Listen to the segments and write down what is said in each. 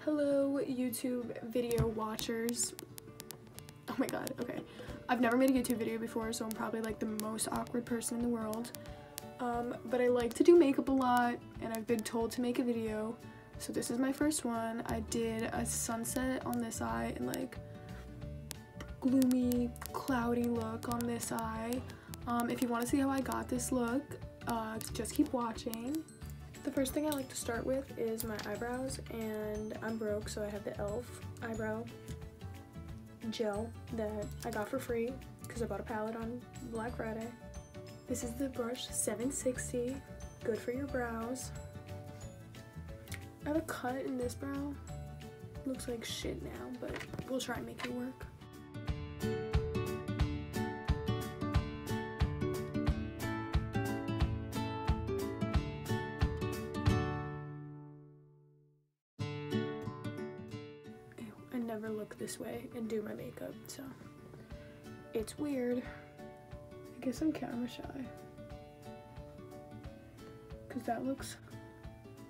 Hello, YouTube video watchers. Oh my god, okay. I've never made a YouTube video before, so I'm probably like the most awkward person in the world. But I like to do makeup a lot, and I've been told to make a video. So this is my first one. I did a sunset on this eye and like gloomy, cloudy look on this eye. If you want to see how I got this look, just keep watching. The first thing I like to start with is my eyebrows, and I'm broke, so I have the e.l.f. eyebrow gel that I got for free because I bought a palette on Black Friday. This is the brush 760, good for your brows. I have a cut in this brow. Looks like shit now, but we'll try and make it work. I never look this way and do my makeup, so it's weird. I guess I'm camera shy because that looks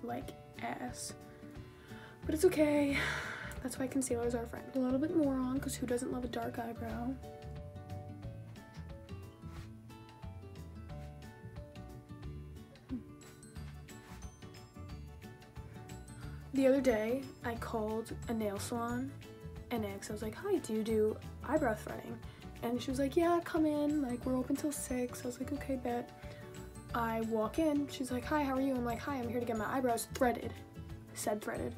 like ass, but it's okay. That's why concealer is our friend. A little bit more on, because who doesn't love a dark eyebrow? The other day, I called a nail salon and asked, I was like, hi, do you do eyebrow threading? And she was like, yeah, come in, like, we're open till 6. I was like, okay, bet. I walk in, she's like, hi, how are you? I'm like, hi, I'm here to get my eyebrows threaded. Said threaded.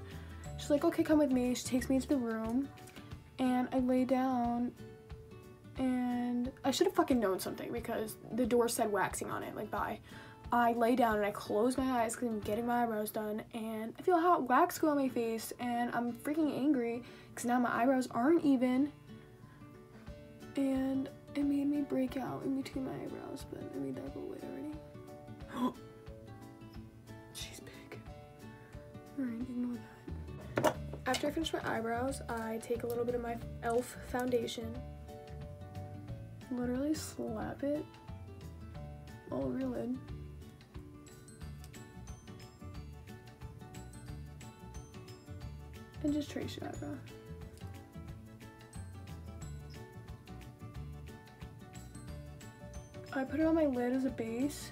She's like, okay, come with me. She takes me into the room, and I lay down, and I should have fucking known something because the door said waxing on it, like, bye. I lay down and I close my eyes because I'm getting my eyebrows done, and I feel hot wax go on my face, and I'm freaking angry because now my eyebrows aren't even, and it made me break out in between my eyebrows, but I made that go away already. She's big. Alright, ignore that. After I finish my eyebrows, I take a little bit of my e.l.f. foundation, literally slap it all over your lid. And just trace your eyebrow. I put it on my lid as a base.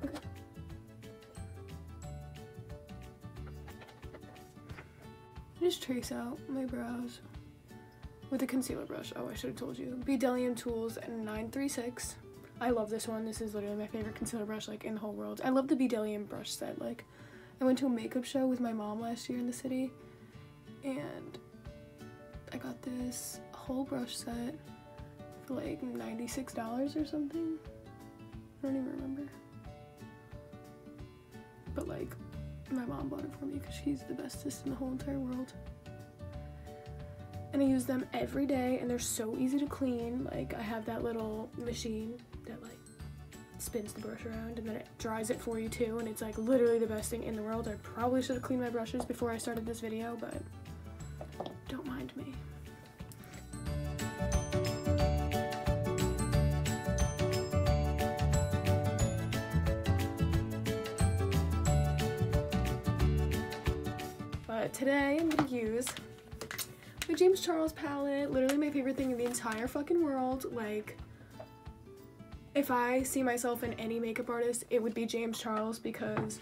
Okay. Just trace out my brows with a concealer brush. Oh, I should have told you. Bdellium Tools 936. I love this one. This is literally my favorite concealer brush like in the whole world. I love the Bdellium brush set. Like, I went to a makeup show with my mom last year in the city, and I got this whole brush set for like $96 or something. I don't even remember. But like, my mom bought it for me because she's the bestest in the whole entire world. And I use them every day, and they're so easy to clean. Like, I have that little machine that like spins the brush around and then it dries it for you too, and it's like literally the best thing in the world. I probably should have cleaned my brushes before I started this video, but don't mind me. But today I'm gonna use my James Charles palette, literally my favorite thing in the entire fucking world. Like, if I see myself in any makeup artist, it would be James Charles, because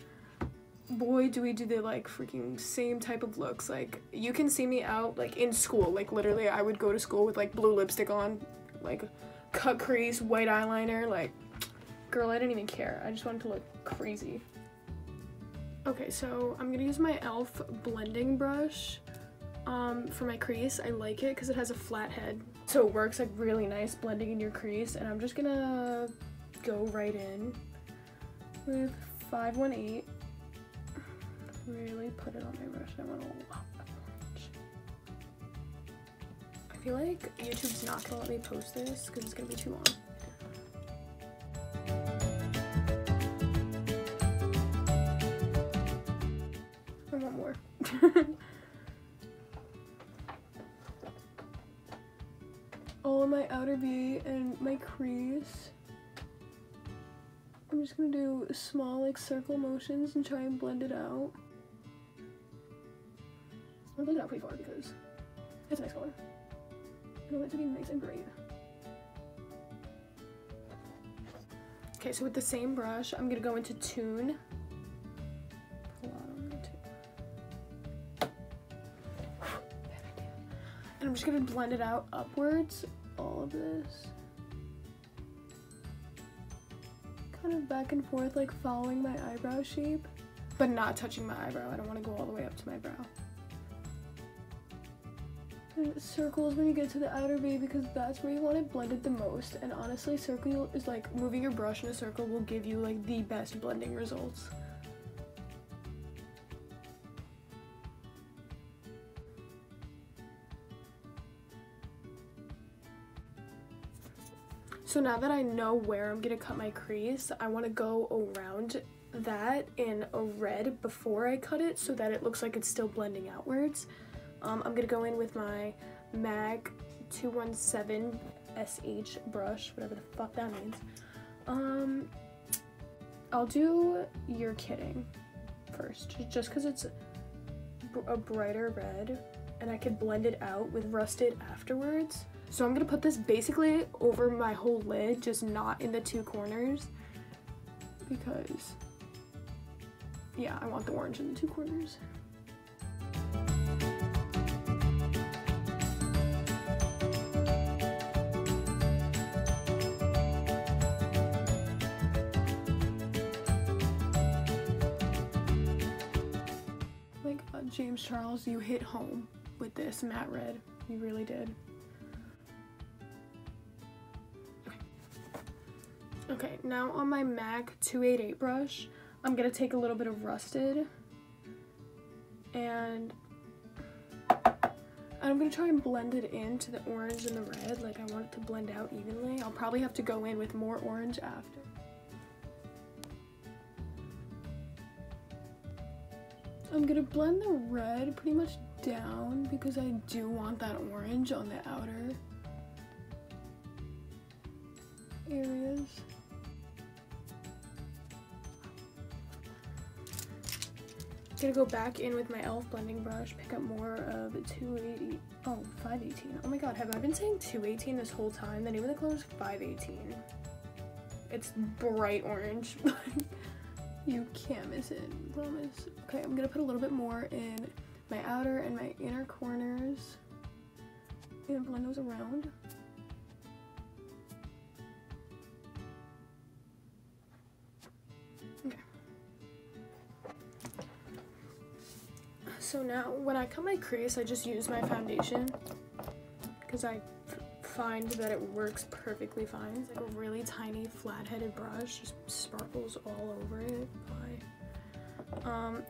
boy do we do the like freaking same type of looks. Like, you can see me out like in school, like literally I would go to school with like blue lipstick on, like cut crease, white eyeliner, like, girl, I didn't even care. I just wanted to look crazy. Okay, so I'm gonna use my e.l.f. blending brush for my crease. I like it because it has a flat head, so it works like really nice blending in your crease, and I'm just gonna go right in with 518. Really put it on my brush. I want a lot of orange. I feel like YouTube's not gonna let me post this because it's gonna be too long. I want more. All of my outer V and my crease. I'm just gonna do small like circle motions and try and blend it out. I'm gonna blend it out pretty far because it's a nice color. I want it to be nice and bright. Okay, so with the same brush, I'm gonna go into Tune. And I'm just gonna blend it out upwards, all of this. Kind of back and forth, like following my eyebrow shape, but not touching my eyebrow. I don't want to go all the way up to my brow. And circles when you get to the outer V because that's where you want it blended the most. And honestly, circle is like moving your brush in a circle will give you like the best blending results. So now that I know where I'm gonna cut my crease, I want to go around that in a red before I cut it so that it looks like it's still blending outwards. I'm gonna go in with my MAC 217 SH brush, whatever the fuck that means. I'll do You're Kidding first, just because it's a brighter red and I could blend it out with Rusted afterwards. So I'm gonna put this basically over my whole lid, just not in the two corners, because yeah, I want the orange in the two corners. My God, James Charles, you hit home with this matte red. You really did. Okay, now on my MAC 288 brush, I'm gonna take a little bit of Rusted and I'm gonna try and blend it into the orange and the red. Like I want it to blend out evenly. I'll probably have to go in with more orange after. I'm gonna blend the red pretty much down because I do want that orange on the outer areas. I'm gonna go back in with my e.l.f. blending brush, pick up more of 518. Oh my God, have I been saying 218 this whole time? The name of the color is 518. It's bright orange. You can't miss it, I promise. Okay, I'm gonna put a little bit more in my outer and my inner corners and blend those around. Okay. So now, when I cut my crease, I just use my foundation because I find that it works perfectly fine. It's like a really tiny flat-headed brush, just sparkles all over it.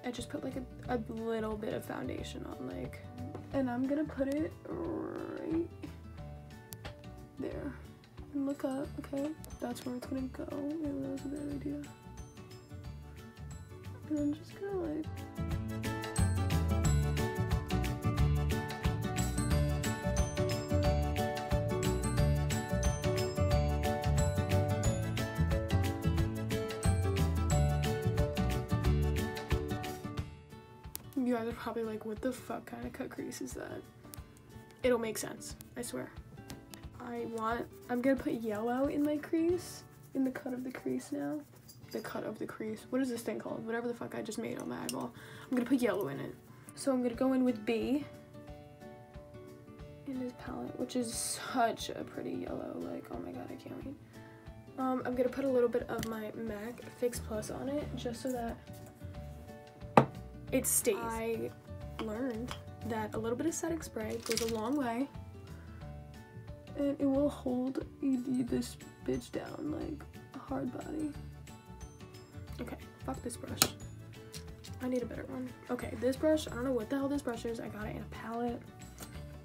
I just put like a little bit of foundation on, like, and I'm gonna put it right there. And look up, okay? That's where it's gonna go. Maybe that was a bad idea. And I'm just gonna like... You guys are probably like, what the fuck kind of cut crease is that? It'll make sense, I swear. I'm gonna put yellow in my crease, in the cut of the crease now. The cut of the crease. What is this thing called? Whatever the fuck I just made on my eyeball. I'm gonna put yellow in it. So I'm gonna go in with B in this palette, which is such a pretty yellow. Like, oh my God, I can't wait. I'm gonna put a little bit of my MAC Fix Plus on it, just so that it stays. I learned that a little bit of setting spray goes a long way, and it will hold this bitch down like a hard body. Okay, fuck this brush. I need a better one. Okay, this brush, I don't know what the hell this brush is. I got it in a palette,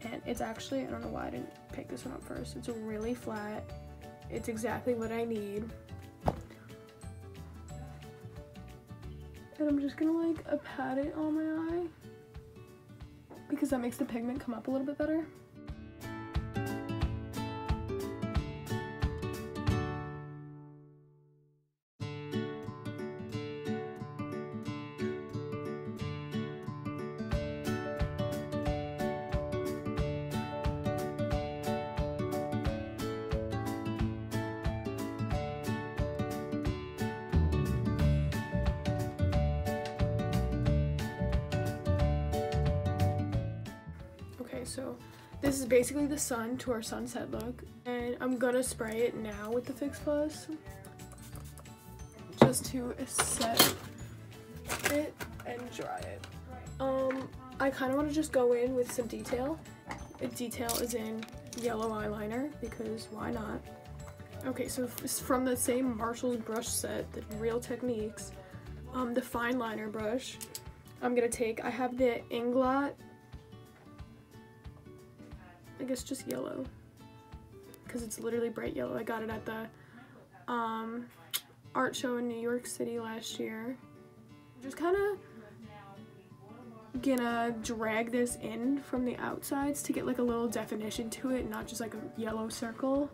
and it's actually, I don't know why I didn't pick this one up first. It's really flat. It's exactly what I need. And I'm just gonna like pat it on my eye because that makes the pigment come up a little bit better. so this is basically the sun to our sunset look, and I'm gonna spray it now with the Fix Plus just to set it and dry it. I kind of want to just go in with some detail. Detail is in yellow eyeliner because why not? Okay, so it's from the same Marshall's brush set, the Real Techniques, the fine liner brush. I'm gonna take, I have the Inglot, I guess just yellow, because it's literally bright yellow. I got it at the art show in New York City last year. Just kind of gonna drag this in from the outsides to get like a little definition to it, not just like a yellow circle.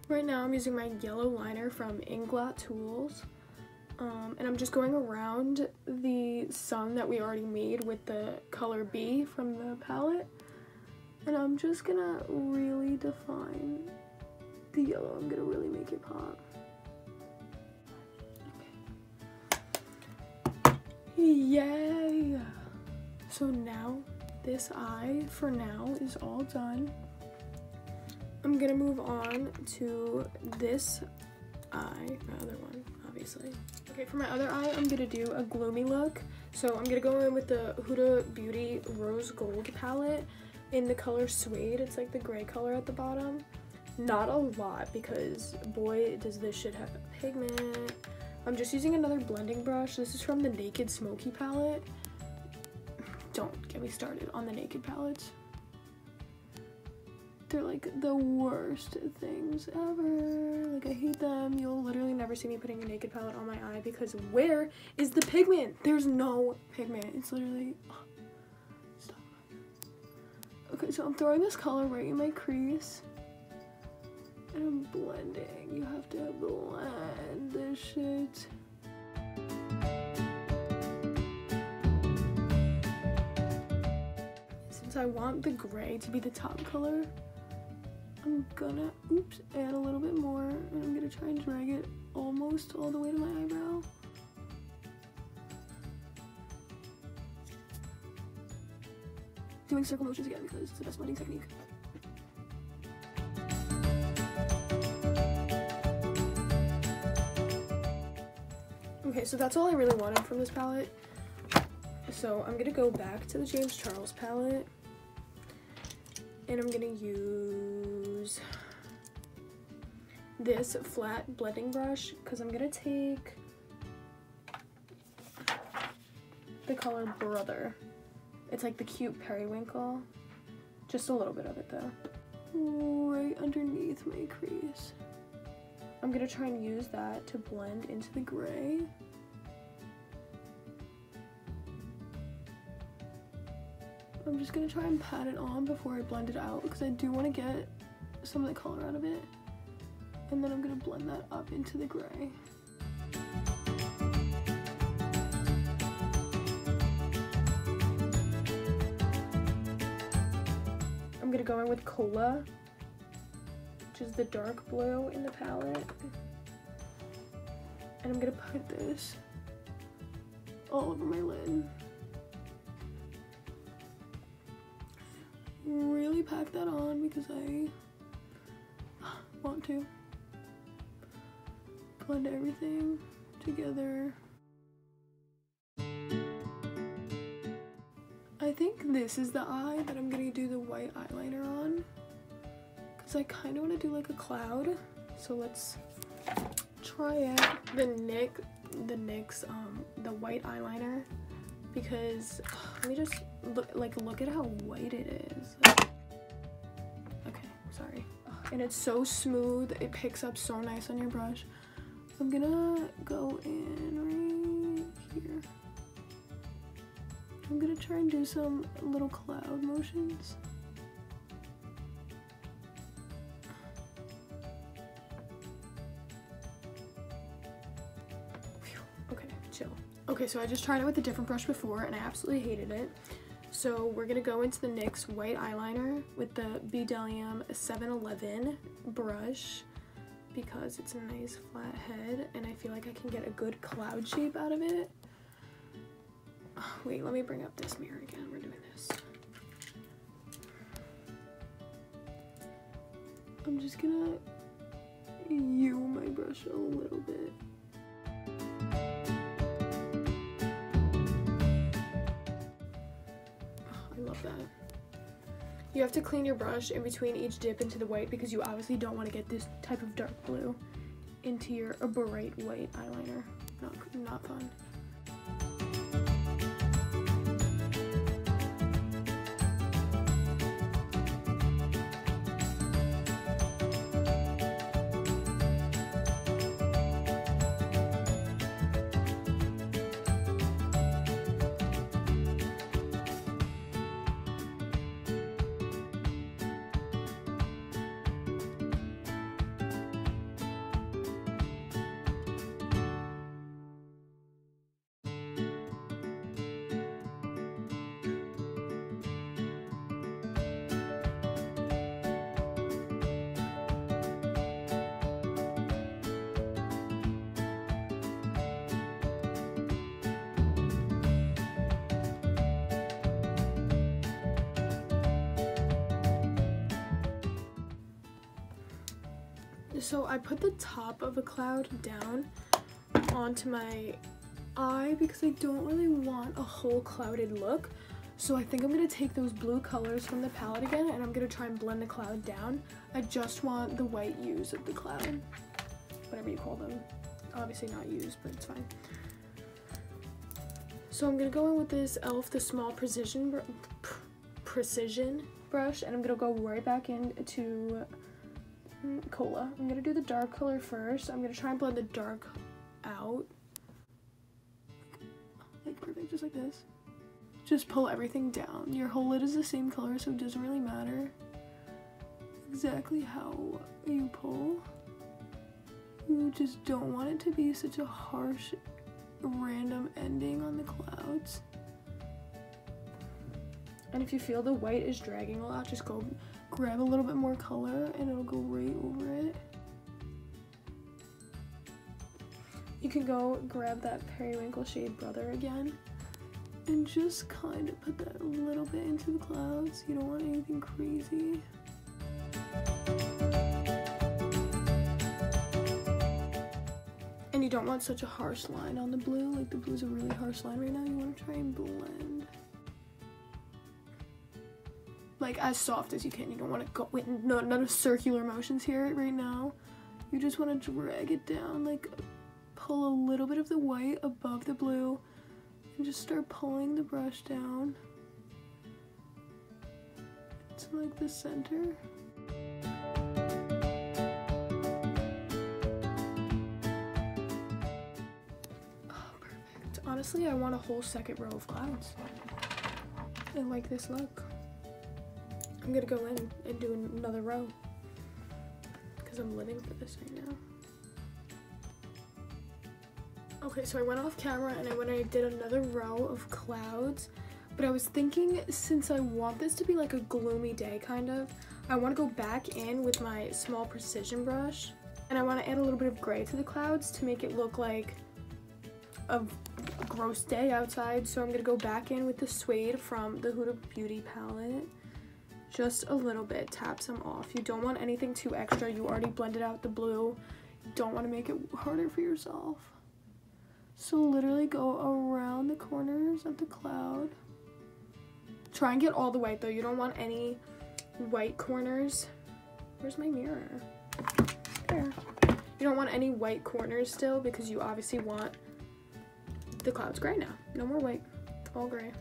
Right now I'm using my yellow liner from Inglot Tools, and I'm just going around the sun that we already made with the color B from the palette, and I'm just gonna really define the yellow. I'm gonna really make it pop. Okay. Yay! So now this eye for now is all done. I'm gonna move on to this eye, my other one, obviously. Okay, for my other eye, I'm gonna do a gloomy look. So I'm gonna go in with the Huda Beauty Rose Gold palette in the color Suede. It's like the gray color at the bottom. Not a lot, because boy, does this shit have pigment. I'm just using another blending brush. This is from the Naked Smoky palette. Don't get me started on the Naked palettes. They're like the worst things ever. Like, I hate them. You'll literally never see me putting a Naked palette on my eye because where is the pigment? There's no pigment. It's literally, oh, stop. Okay, so I'm throwing this color right in my crease and I'm blending. You have to blend this shit. Since I want the gray to be the top color, I'm gonna, add a little bit more, and I'm gonna try and drag it almost all the way to my eyebrow. Doing circle motions again because it's the best blending technique. Okay, so that's all I really wanted from this palette. So I'm gonna go back to the James Charles palette, and I'm gonna use this flat blending brush because I'm gonna take the color Brother. It's like the cute periwinkle. Just a little bit of it though. Right underneath my crease. I'm gonna try and use that to blend into the gray. I'm just gonna try and pat it on before I blend it out because I do want to get some of the color out of it. And then I'm gonna blend that up into the gray. I'm gonna go in with Cola, which is the dark blue in the palette. And I'm gonna put this all over my lid. Really pack that on because I want to blend everything together. I think this is the eye that I'm gonna do the white eyeliner on because I kind of want to do like a cloud. So let's try it. The NYX the white eyeliner, because let me just look at how white it is. Okay, sorry. and it's so smooth. It picks up so nice on your brush. I'm gonna go in right here. I'm gonna try and do some little cloud motions. Okay, chill. Okay, so I just tried it with a different brush before and I absolutely hated it. So we're gonna go into the NYX white eyeliner with the Bdellium 711 brush because it's a nice flat head and I feel like I can get a good cloud shape out of it. Oh, wait, let me bring up this mirror again. We're doing this. I'm just gonna my brush a little bit. I love that. You have to clean your brush in between each dip into the white because you obviously don't want to get this type of dark blue into your bright white eyeliner. Not fun. So I put the top of a cloud down onto my eye because I don't really want a whole clouded look. So I think I'm going to take those blue colors from the palette again and I'm going to try and blend the cloud down. I just want the white hues of the cloud, whatever you call them. Obviously not used, but it's fine. So I'm going to go in with this e.l.f. the small precision brush and I'm going to go right back into Cola. I'm gonna do the dark color first. I'm gonna try and blend the dark out. Like perfect, just like this. Just pull everything down. Your whole lid is the same color, so it doesn't really matter exactly how you pull. You just don't want it to be such a harsh, random ending on the clouds. And if you feel the white is dragging a lot, just go grab a little bit more color and it'll go right over it. You can go grab that periwinkle shade Brother again and just kind of put that a little bit into the clouds. You don't want anything crazy. And you don't want such a harsh line on the blue. Like the blue's a really harsh line right now. You want to try and blend like as soft as you can. You don't want to go with none of circular motions here right now. You just want to drag it down, like pull a little bit of the white above the blue and just start pulling the brush down to like the center. Oh, perfect. Honestly, I want a whole second row of clouds. I like this look. I'm gonna go in and do another row because I'm living for this right now. Okay, so I went off camera and I went and I did another row of clouds, but I was thinking since I want this to be like a gloomy day kind of, I want to go back in with my small precision brush and I want to add a little bit of gray to the clouds to make it look like a gross day outside. So I'm gonna go back in with the suede from the Huda Beauty palette. Just a little bit, tap some off. You don't want anything too extra. You already blended out the blue. You don't want to make it harder for yourself. So literally go around the corners of the cloud. Try and get all the white though. You don't want any white corners. Where's my mirror? There. You don't want any white corners still because you obviously want the clouds gray now. No more white, all gray.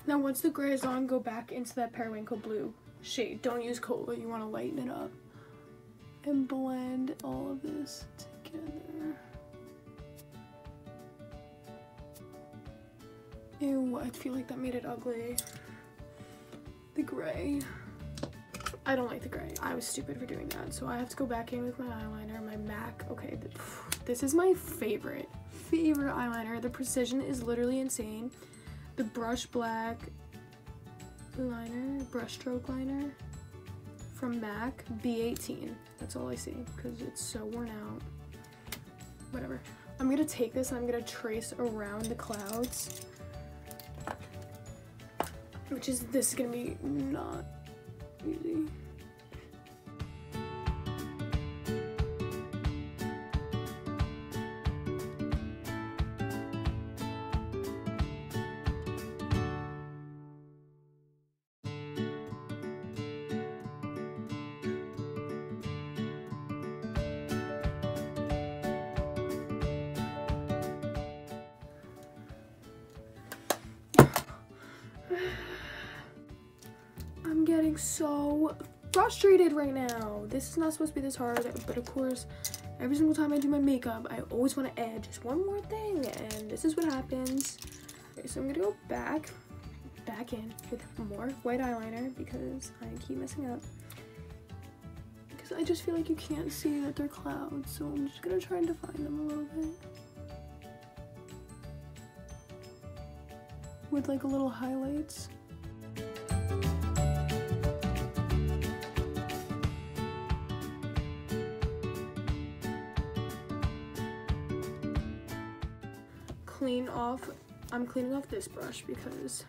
Now once the gray is on, go back into that periwinkle blue shade. Don't use cola, you want to lighten it up. And blend all of this together. Ew, I feel like that made it ugly. The gray. I don't like the gray. I was stupid for doing that. So I have to go back in with my eyeliner, my MAC. Okay, this is my favorite eyeliner. The precision is literally insane. The brush black liner, brush stroke liner from MAC, B18. That's all I see because it's so worn out. Whatever. I'm gonna take this and I'm gonna trace around the clouds. This is gonna be not easy. I'm getting so frustrated right now. This is not supposed to be this hard, but of course, every single time I do my makeup, I always want to add just one more thing, and this is what happens. Okay, so I'm gonna go back in with more white eyeliner because I keep messing up. Because I just feel like you can't see that they're clouds, so I'm just gonna try and define them a little bit. With like a little highlights. I'm cleaning off this brush because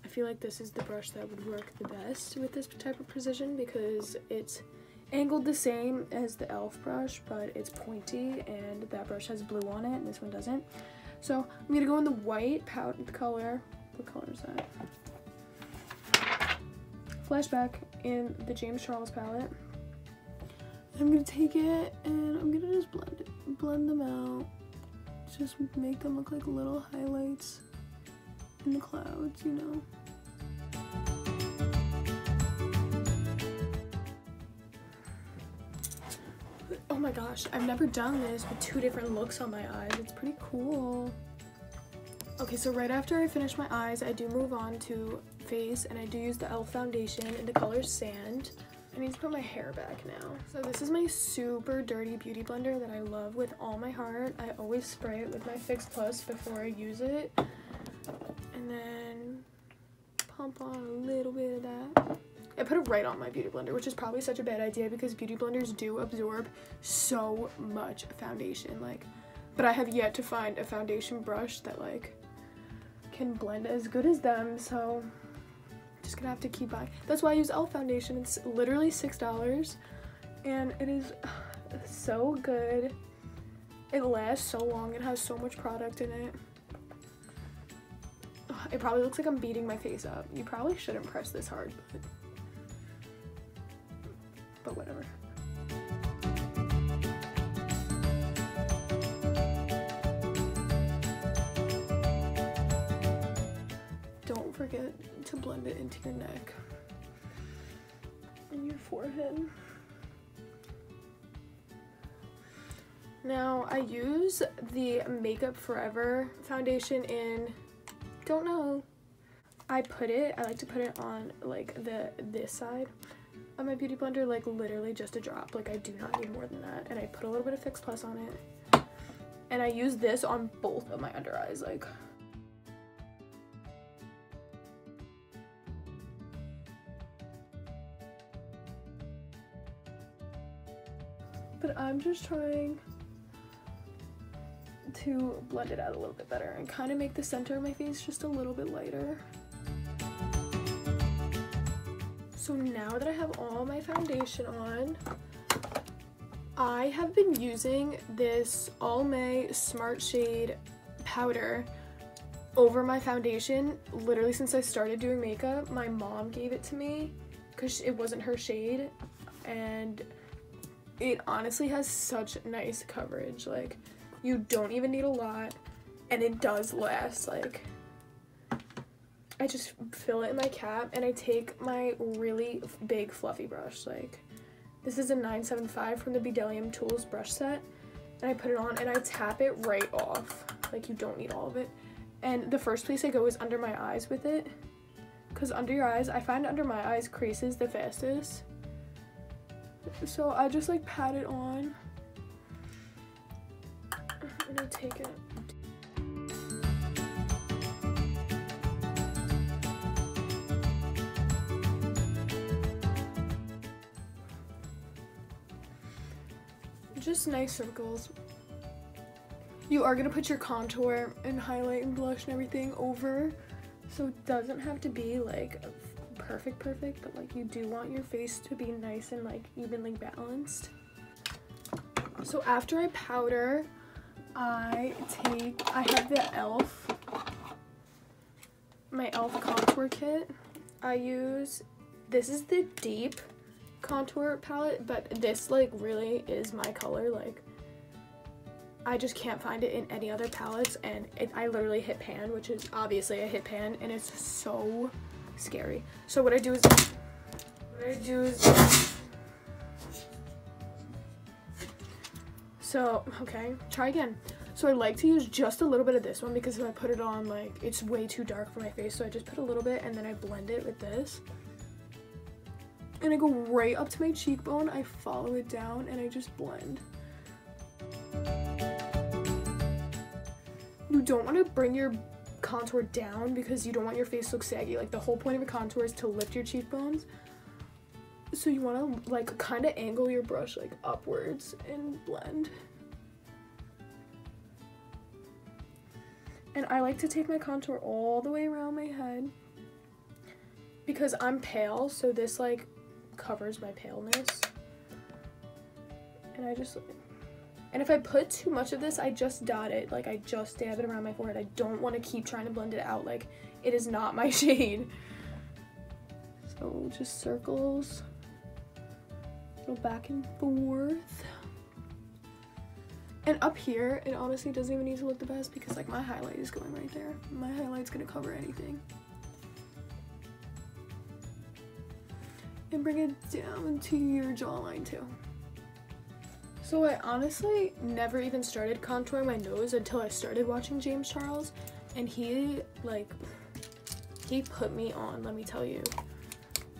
I feel like this is the brush that would work the best with this type of precision because it's angled the same as the e.l.f. brush, but it's pointy and that brush has blue on it and this one doesn't. So I'm gonna go in the white color. What color is that? Flashback in the James Charles palette. I'm gonna take it and I'm gonna just blend them out. Just make them look like little highlights in the clouds, you know. Oh my gosh, I've never done this with two different looks on my eyes. It's pretty cool. Okay, so right after I finish my eyes, I do move on to face, and I do use the e.l.f. foundation in the color Sand. I need to put my hair back now. So this is my super dirty beauty blender that I love with all my heart. I always spray it with my Fix Plus before I use it. And then pump on a little bit of that. I put it right on my beauty blender, which is probably such a bad idea because beauty blenders do absorb so much foundation. But I have yet to find a foundation brush that can blend as good as them, so just gonna have to keep buying. That's why I use e.l.f. foundation. It's literally $6 and it is so good. It lasts so long. It has so much product in it. It probably looks like I'm beating my face up. You probably shouldn't press this hard, but whatever. Don't forget to blend it into your neck and your forehead. Now I use the Makeup Forever foundation in, don't know. I like to put it on this side of my beauty blender, literally just a drop. I do not need more than that. And I put a little bit of Fix Plus on it. And I use this on both of my under eyes, but I'm just trying to blend it out a little bit better and kind of make the center of my face just a little bit lighter. So now that I have all my foundation on, I have been using this Almay Smart Shade powder over my foundation literally since I started doing makeup. My mom gave it to me because it wasn't her shade, and it honestly has such nice coverage. You don't even need a lot, and it does last. I just fill it in my cap, and I take my really big fluffy brush. Like, this is a 975 from the Bedelium Tools brush set, and I put it on and I tap it right off. Like, you don't need all of it. And the first place I go is under my eyes with it, because under your eyes, I find under my eyes creases the fastest. So I just like pat it on, and I take it. Just nice circles. You are gonna put your contour and highlight and blush and everything over, so it doesn't have to be like perfect, but like you do want your face to be nice and like evenly balanced. So after I powder, I have the my e.l.f. contour kit. This is the deep contour palette, but this like really is my color. Like, I just can't find it in any other palettes, and I literally hit pan, which is obviously I hit pan, and it's so scary. So what I do is so okay, try again. So I like to use just a little bit of this one, because if I put it on, like, it's way too dark for my face, so I just put a little bit and then I blend it with this. And I go right up to my cheekbone, I follow it down, and I just blend. You don't want to bring your contour down because you don't want your face to look saggy. Like, the whole point of a contour is to lift your cheekbones. So you want to like kind of angle your brush like upwards and blend. And I like to take my contour all the way around my head because I'm pale, so this like covers my paleness. And and if I put too much of this, I just dot it. Like, I just dab it around my forehead. I don't want to keep trying to blend it out. Like, it is not my shade. So just circles. Go back and forth. And up here, it honestly doesn't even need to look the best because like my highlight is going right there. My highlight's gonna cover anything. And bring it down to your jawline too. So I honestly never even started contouring my nose until I started watching James Charles, and he put me on, let me tell you.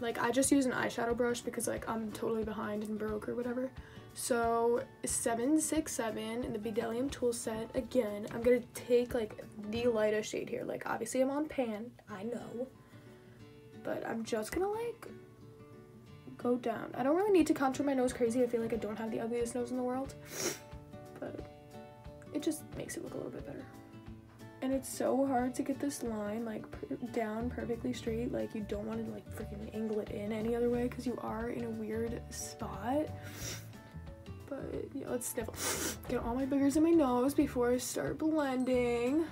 Like, I just use an eyeshadow brush because like I'm totally behind and broke or whatever. So 767 in the Bedelium Tool set. Again, I'm gonna take like the lightest shade here. Like, obviously I'm on pan, I know, but I'm just gonna like go down. I don't really need to contour my nose crazy. I feel like I don't have the ugliest nose in the world, but it just makes it look a little bit better. And it's so hard to get this line like down perfectly straight. Like, you don't want to like freaking angle it in any other way because you are in a weird spot. But yeah, let's sniffle. Get all my boogers in my nose before I start blending.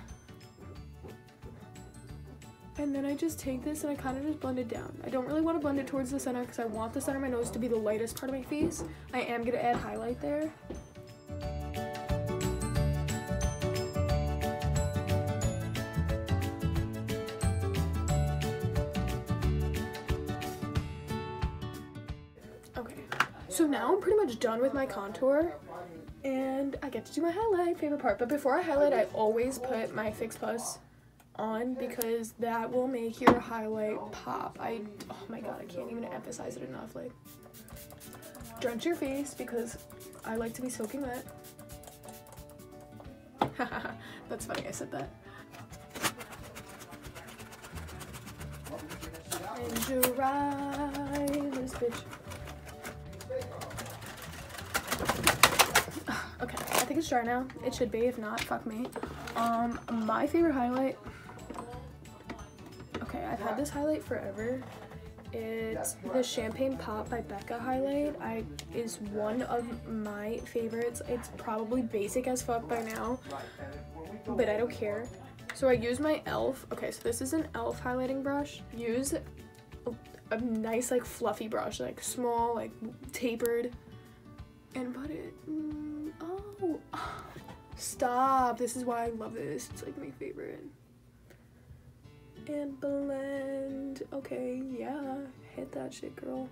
And then I just take this and I kind of just blend it down. I don't really want to blend it towards the center because I want the center of my nose to be the lightest part of my face. I am going to add highlight there. Okay, so now I'm pretty much done with my contour and I get to do my highlight, favorite part. But before I highlight, I always put my Fix Plus on because that will make your highlight pop. Oh my god, I can't even emphasize it enough. Like, drench your face because I like to be soaking wet. That's funny, I said that. And dry this bitch. Okay, I think it's dry now. It should be. If not, fuck me. My favorite highlight. Okay, I've had this highlight forever. It's the Champagne Pop by Becca highlight. Is one of my favorites. It's probably basic as fuck by now, but I don't care. So I use my e.l.f. Okay, so this is an e.l.f. highlighting brush. Use a nice like fluffy brush, like small, like tapered, and put it. Oh, stop! This is why I love this. It's like my favorite. and blend. Okay, yeah, hit that shit, girl.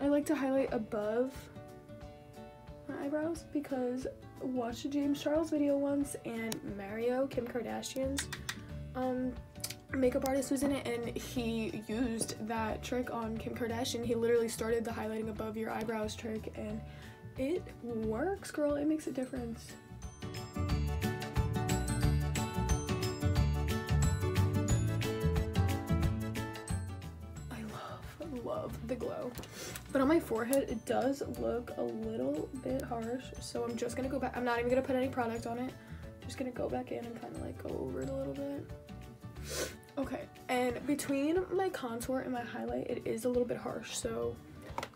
I like to highlight above my eyebrows because I watched a James Charles video once, and Mario, Kim Kardashian's makeup artist, was in it, and he used that trick on Kim Kardashian. He literally started the highlighting above your eyebrows trick, and it works, girl. It makes a difference. I love the glow, but on my forehead it does look a little bit harsh, so I'm just gonna go back. I'm not even gonna put any product on it. I'm just gonna go back in and kind of like go over it a little bit. Okay, and between my contour and my highlight, it is a little bit harsh, so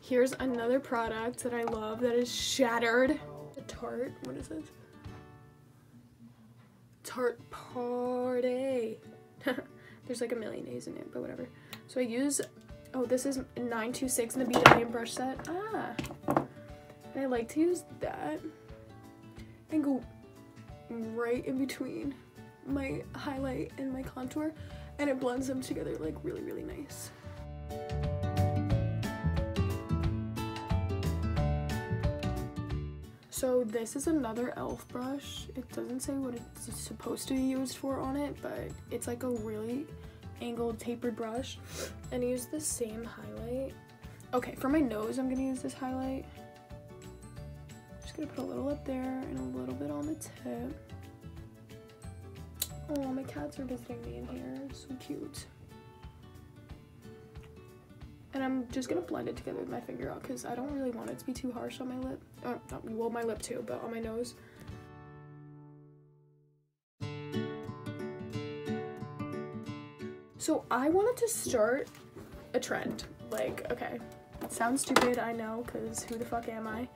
here's another product that I love that is Shattered. The Tarte, what is this? Tarte Party. There's like a million A's in it, but whatever. So I use, oh, this is 926 in the Beat brush set. And I like to use that and go right in between my highlight and my contour, and it blends them together like really, really nice. So this is another e.l.f. brush. It doesn't say what it's supposed to be used for on it, but it's like a really angled tapered brush, and I use the same highlight. Okay, for my nose I'm gonna use this highlight. Just gonna put a little up there and a little bit on the tip. Oh, my cats are visiting me in here. So cute. And I'm just gonna blend it together with my finger out because I don't really want it to be too harsh on my lip. Well, my lip too, but on my nose. So I wanted to start a trend. Like, okay, it sounds stupid, I know, because who the fuck am I?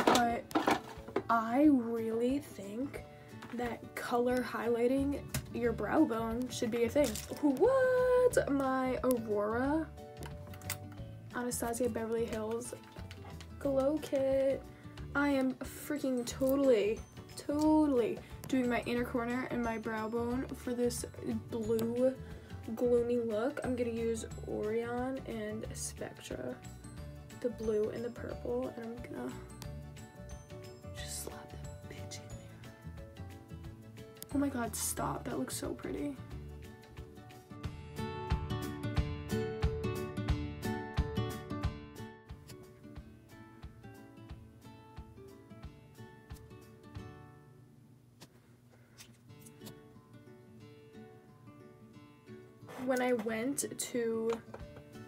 But I really think that color highlighting your brow bone should be a thing. What? My Aurora Anastasia Beverly Hills glow kit. I am freaking totally doing my inner corner and my brow bone for this blue gloomy look. I'm gonna use Orion and Spectra, the blue and the purple, and I'm gonna just slap that bitch in there. Oh my god, stop, that looks so pretty. When I went to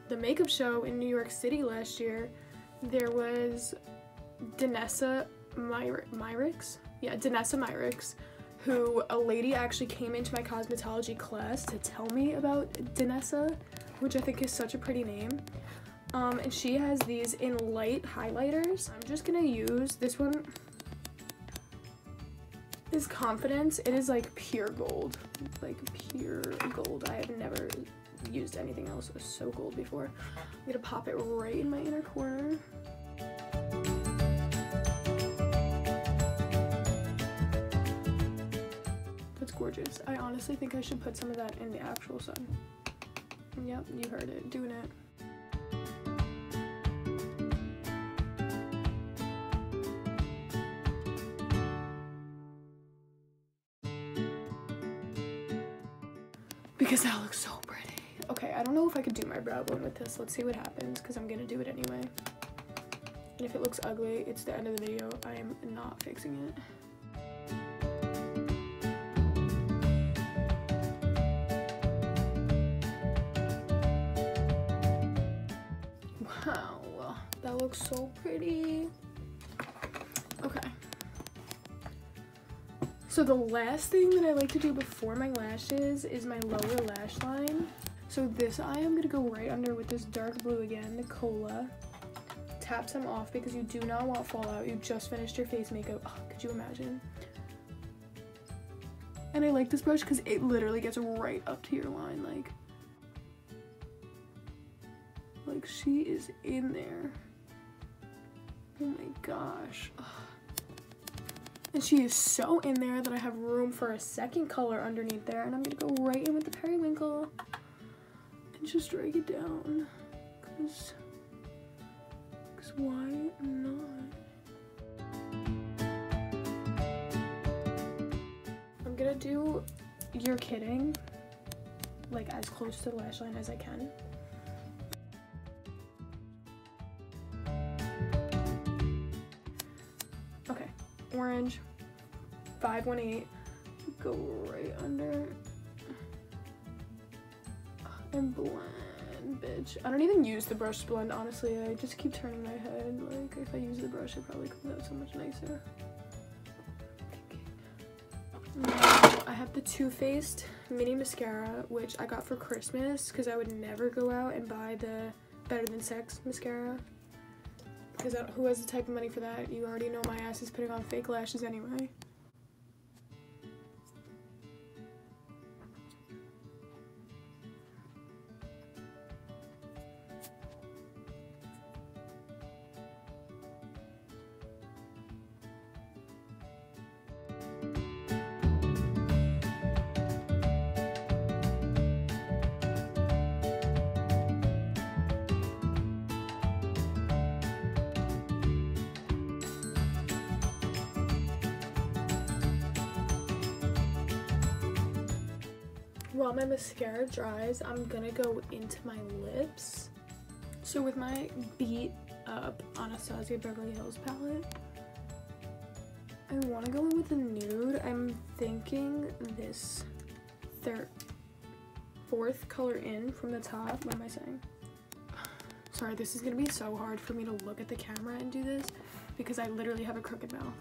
the makeup show in New York City last year, there was Danessa Myricks? Yeah, Danessa Myricks, who a lady actually came into my cosmetology class to tell me about Danessa, which I think is such a pretty name. And she has these in light highlighters. I'm just gonna use this one. Is Confidence. It is like pure gold, like pure gold. I have never used anything else so gold before. I'm gonna pop it right in my inner corner. That's gorgeous. I honestly think I should put some of that in the actual sun. Yep, you heard it, doing it. Because that looks so pretty. Okay, I don't know if I could do my brow bone with this. Let's see what happens, because I'm gonna do it anyway. And if it looks ugly, it's the end of the video. I am not fixing it. Wow, that looks so pretty. Okay. So the last thing that I like to do before my lashes is my lower lash line. So this eye I'm gonna go right under with this dark blue again, the Cola. Tap some off because you do not want fallout. You just finished your face makeup. Oh, could you imagine? And I like this brush because it literally gets right up to your line, like she is in there. Oh my gosh. Ugh. And she is so in there that I have room for a second color underneath there. And I'm gonna go right in with the periwinkle and just drag it down. Cause why not? I'm gonna do You're Kidding, like as close to the lash line as I can. Okay, orange, 518, go right under, and blend, bitch. I don't even use the brush to blend, honestly. I just keep turning my head. Like, if I use the brush, it probably comes out so much nicer. Now, I have the Too Faced mini mascara, which I got for Christmas because I would never go out and buy the Better Than Sex mascara. Because who has the type of money for that? You already know my ass is putting on fake lashes anyway. While my mascara dries, I'm gonna go into my lips. So with my beat up Anastasia Beverly Hills palette, I want to go in with a nude. I'm thinking this fourth color in from the top. What am I saying? Sorry, this is gonna be so hard for me to look at the camera and do this because I literally have a crooked mouth.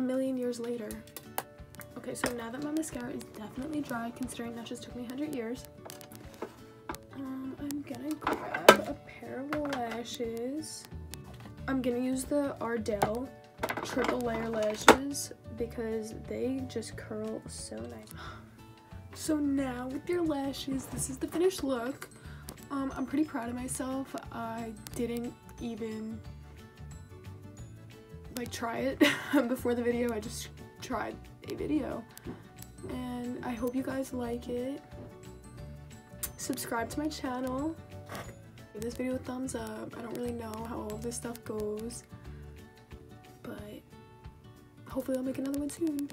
Million years later. Okay, so now that my mascara is definitely dry, considering that just took me 100 years, I'm gonna grab a pair of lashes. I'm gonna use the Ardell triple layer lashes because they just curl so nice. So now with your lashes, this is the finished look. I'm pretty proud of myself. I didn't even like try it before the video. I just tried a video and I hope you guys like it. Subscribe to my channel, give this video a thumbs up. I don't really know how all of this stuff goes, but hopefully I'll make another one soon.